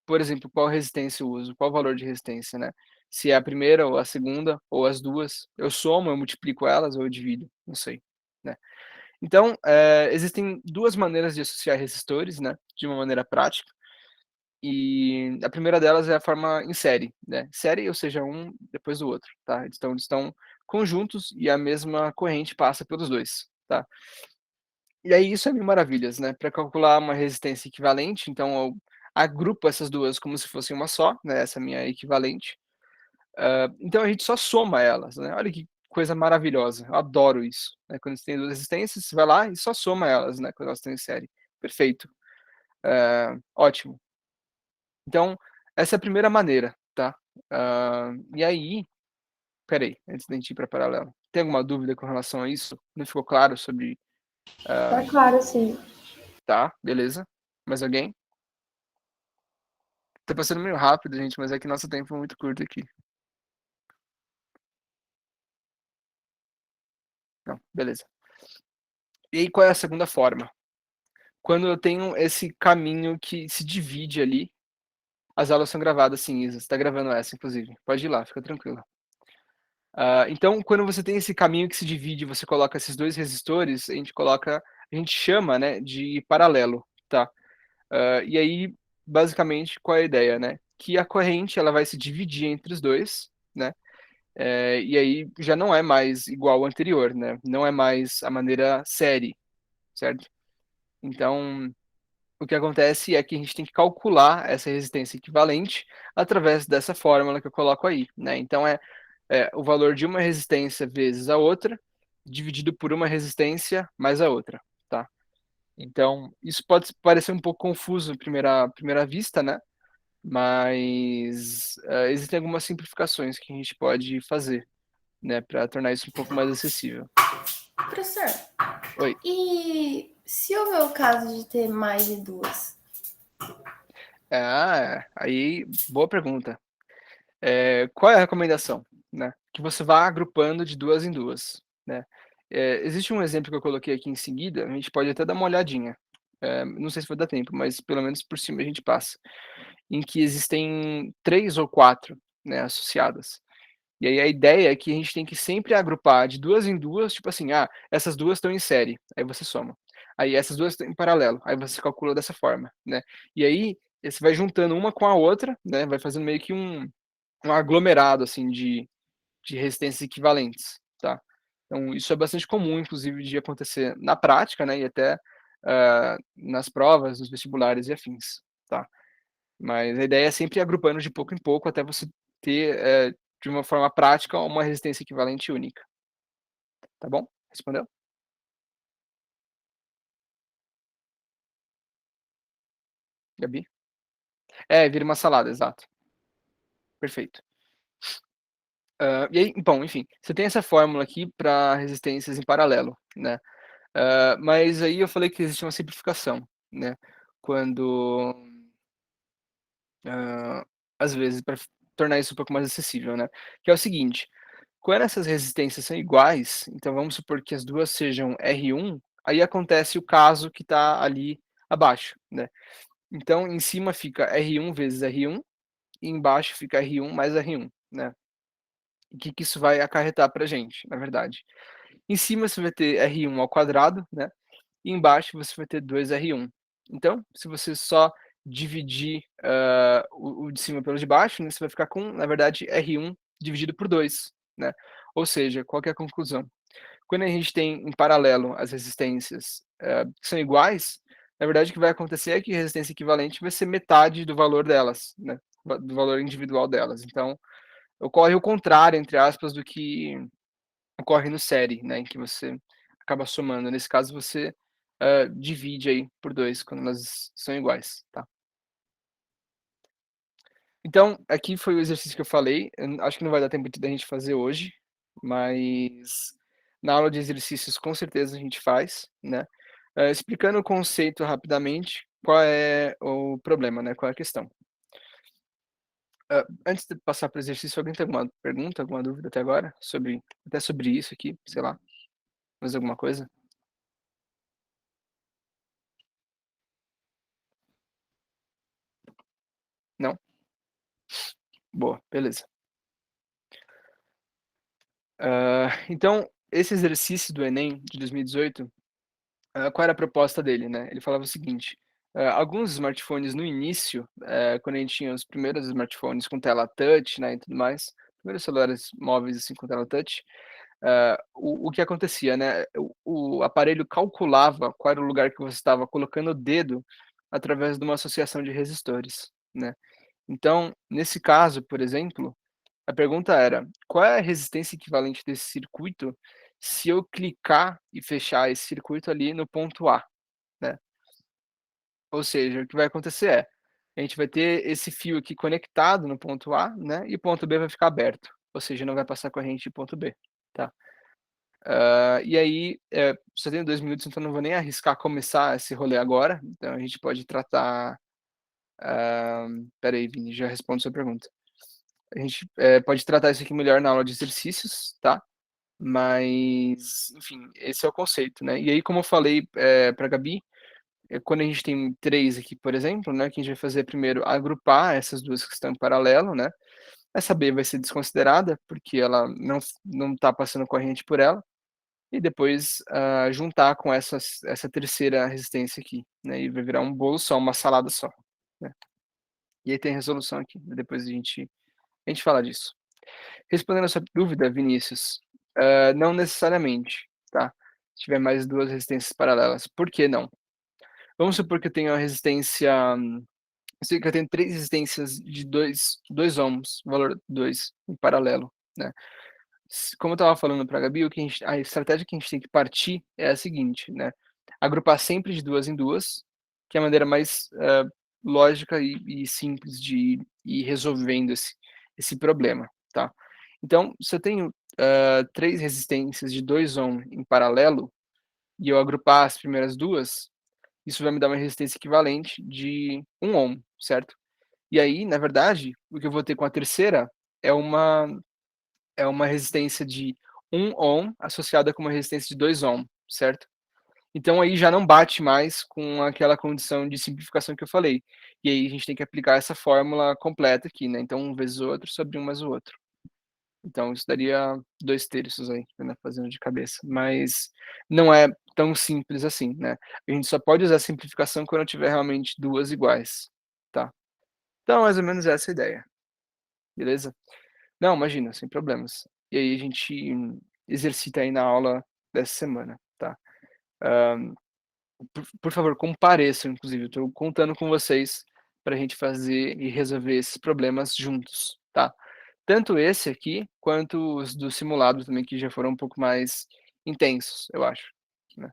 por exemplo, qual resistência eu uso, qual valor de resistência, né? Se é a primeira ou a segunda ou as duas. Eu somo, eu multiplico elas ou eu divido, não sei, né? Então, existem duas maneiras de associar resistores, né? De uma maneira prática. E a primeira delas é a forma em série, né? Série, ou seja, um depois do outro, tá? Então, eles estão conjuntos e a mesma corrente passa pelos dois, tá? E aí isso é mil maravilhas, né? Para calcular uma resistência equivalente, então eu agrupo essas duas como se fossem uma só, né? Essa minha equivalente. Então a gente só soma elas, né? Olha que coisa maravilhosa. Eu adoro isso, né? Quando você tem duas resistências, você vai lá e só soma elas, né? Quando elas estão em série. Perfeito. Ótimo. Então, essa é a primeira maneira, tá? E aí, peraí, antes da gente ir para paralelo. Tem alguma dúvida com relação a isso? Não ficou claro sobre. Tá claro, sim. Tá, beleza. Mais alguém? Tá passando meio rápido, gente, mas é que nosso tempo é muito curto aqui. Não, beleza. E aí, qual é a segunda forma? Quando eu tenho esse caminho que se divide ali, as aulas são gravadas, sim, Isa. Você tá gravando essa, inclusive. Pode ir lá, fica tranquilo. Então, quando você tem esse caminho que se divide, você coloca esses dois resistores, a gente chama, né, de paralelo, tá? E aí, basicamente, qual é a ideia, né? Que a corrente, ela vai se dividir entre os dois, né? E aí já não é mais igual ao anterior, né? Não é mais a maneira série, certo? Então, o que acontece é que a gente tem que calcular essa resistência equivalente através dessa fórmula que eu coloco aí, né? Então, o valor de uma resistência vezes a outra, dividido por uma resistência mais a outra, tá? Então, isso pode parecer um pouco confuso à primeira vista, né? Mas existem algumas simplificações que a gente pode fazer, né, para tornar isso um pouco mais acessível. Professor, Oi. e se houver o caso de ter mais de duas? Aí, boa pergunta. Qual é a recomendação, né? Que você vá agrupando de duas em duas, né? Existe um exemplo que eu coloquei aqui em seguida, a gente pode até dar uma olhadinha. Não sei se vai dar tempo, mas pelo menos por cima a gente passa. Em que existem 3 ou 4, né, associadas. E aí a ideia é que a gente tem que sempre agrupar de duas em duas, tipo assim, essas duas estão em série, aí você soma. Aí essas duas estão em paralelo, aí você calcula dessa forma, né? E aí você vai juntando uma com a outra, né? Vai fazendo meio que um aglomerado, assim, de resistências equivalentes, tá? Então isso é bastante comum, inclusive, de acontecer na prática, né? E até nas provas, nos vestibulares e afins, tá? Mas a ideia é sempre ir agrupando de pouco em pouco até você ter, de uma forma prática, uma resistência equivalente única. Tá bom? Respondeu? Gabi? Vira uma salada, exato. Perfeito. E aí, bom, enfim, você tem essa fórmula aqui para resistências em paralelo, né? Mas aí eu falei que existe uma simplificação, né? Quando, às vezes, para tornar isso um pouco mais acessível, né? Que é o seguinte: quando essas resistências são iguais, então vamos supor que as duas sejam R1, aí acontece o caso que está ali abaixo, né? Então, em cima fica R1 vezes R1 e embaixo fica R1 mais R1, né? O que que isso vai acarretar para a gente, na verdade? Em cima você vai ter R1 ao quadrado, né? E embaixo você vai ter 2R1. Então, se você só dividir o de cima pelo de baixo, né, você vai ficar com, na verdade, R1 dividido por 2, né? Ou seja, qual que é a conclusão? Quando a gente tem em paralelo as resistências que são iguais, na verdade o que vai acontecer é que a resistência equivalente vai ser metade do valor delas, né? Do valor individual delas. Então, ocorre o contrário, entre aspas, do que ocorre no série, né, em que você acaba somando. Nesse caso, você divide aí por 2 quando elas são iguais, tá? Então, aqui foi o exercício que eu falei. Eu acho que não vai dar tempo da gente fazer hoje, mas na aula de exercícios com certeza a gente faz, né? Explicando o conceito rapidamente, qual é o problema, né? Qual é a questão? Antes de passar para o exercício, alguém tem alguma pergunta, alguma dúvida até agora? Até sobre isso aqui, sei lá, mais alguma coisa? Não? Boa, beleza. Então, esse exercício do Enem de 2018, qual era a proposta dele, né? Ele falava o seguinte: alguns smartphones no início, quando a gente tinha os primeiros smartphones com tela touch, né, e tudo mais, primeiros celulares móveis assim com tela touch, o que acontecia, né? O aparelho calculava qual era o lugar que você estava colocando o dedo através de uma associação de resistores, né? Então, nesse caso, por exemplo, a pergunta era: qual é a resistência equivalente desse circuito se eu clicar e fechar esse circuito ali no ponto A, né? Ou seja, o que vai acontecer é, a gente vai ter esse fio aqui conectado no ponto A, né, e o ponto B vai ficar aberto, ou seja, não vai passar corrente de ponto B, tá? E aí, só tenho 2 minutos, então não vou nem arriscar começar esse rolê agora, então a gente pode tratar, espera aí, Vini, já respondo sua pergunta. A gente, pode tratar isso aqui melhor na aula de exercícios, tá? Mas, enfim, esse é o conceito, né? E aí, como eu falei, pra Gabi, quando a gente tem 3 aqui, por exemplo, né, o que a gente vai fazer primeiro, agrupar essas 2 que estão em paralelo, né? Essa B vai ser desconsiderada, porque ela não tá passando corrente por ela, e depois, juntar com essa terceira resistência aqui, né, e vai virar um bolo só, uma salada só, né. E aí tem resolução aqui, depois a gente fala disso. Respondendo a sua dúvida, Vinícius, não necessariamente, tá? Se tiver mais 2 resistências paralelas. Por que não? Vamos supor que eu tenho a resistência, eu sei que eu tenho 3 resistências de dois ohms, valor 2 em paralelo, né. Como eu estava falando para a Gabi, a estratégia que a gente tem que partir é a seguinte, né, agrupar sempre de 2 em 2, que é a maneira mais, lógica e simples de ir resolvendo esse problema, tá. Então, se eu tenho, 3 resistências de 2 ohm em paralelo, e eu agrupar as primeiras 2, isso vai me dar uma resistência equivalente de 1 ohm, certo. E aí, na verdade, o que eu vou ter com a terceira é uma resistência de 1 ohm associada com uma resistência de 2 ohm, certo? Então aí já não bate mais com aquela condição de simplificação que eu falei. E aí a gente tem que aplicar essa fórmula completa aqui, né? Então 1 vezes o outro sobre 1 mais o outro. Então isso daria 2/3 aí, né, fazendo de cabeça. Mas não é tão simples assim, né? A gente só pode usar a simplificação quando tiver realmente 2 iguais, tá? Então mais ou menos essa é a ideia, beleza? Não, imagina, sem problemas. E aí a gente exercita aí na aula dessa semana, tá? Por favor, compareçam, inclusive, eu estou contando com vocês para a gente fazer e resolver esses problemas juntos, tá? Tanto esse aqui, quanto os do simulado também, que já foram um pouco mais intensos, eu acho, né?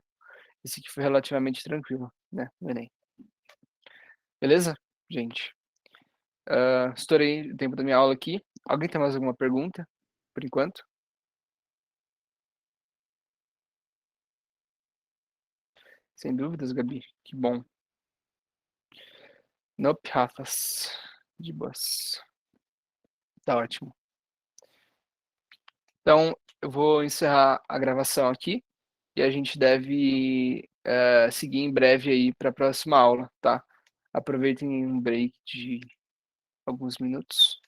Esse aqui foi relativamente tranquilo, né, o Enem. Beleza, gente? Estourei o tempo da minha aula aqui. Alguém tem mais alguma pergunta, por enquanto? Sem dúvidas, Gabi. Que bom. Nope, Rafas. De boas. Tá ótimo. Então, eu vou encerrar a gravação aqui e a gente deve seguir em breve aí para a próxima aula, tá? Aproveitem um break de alguns minutos.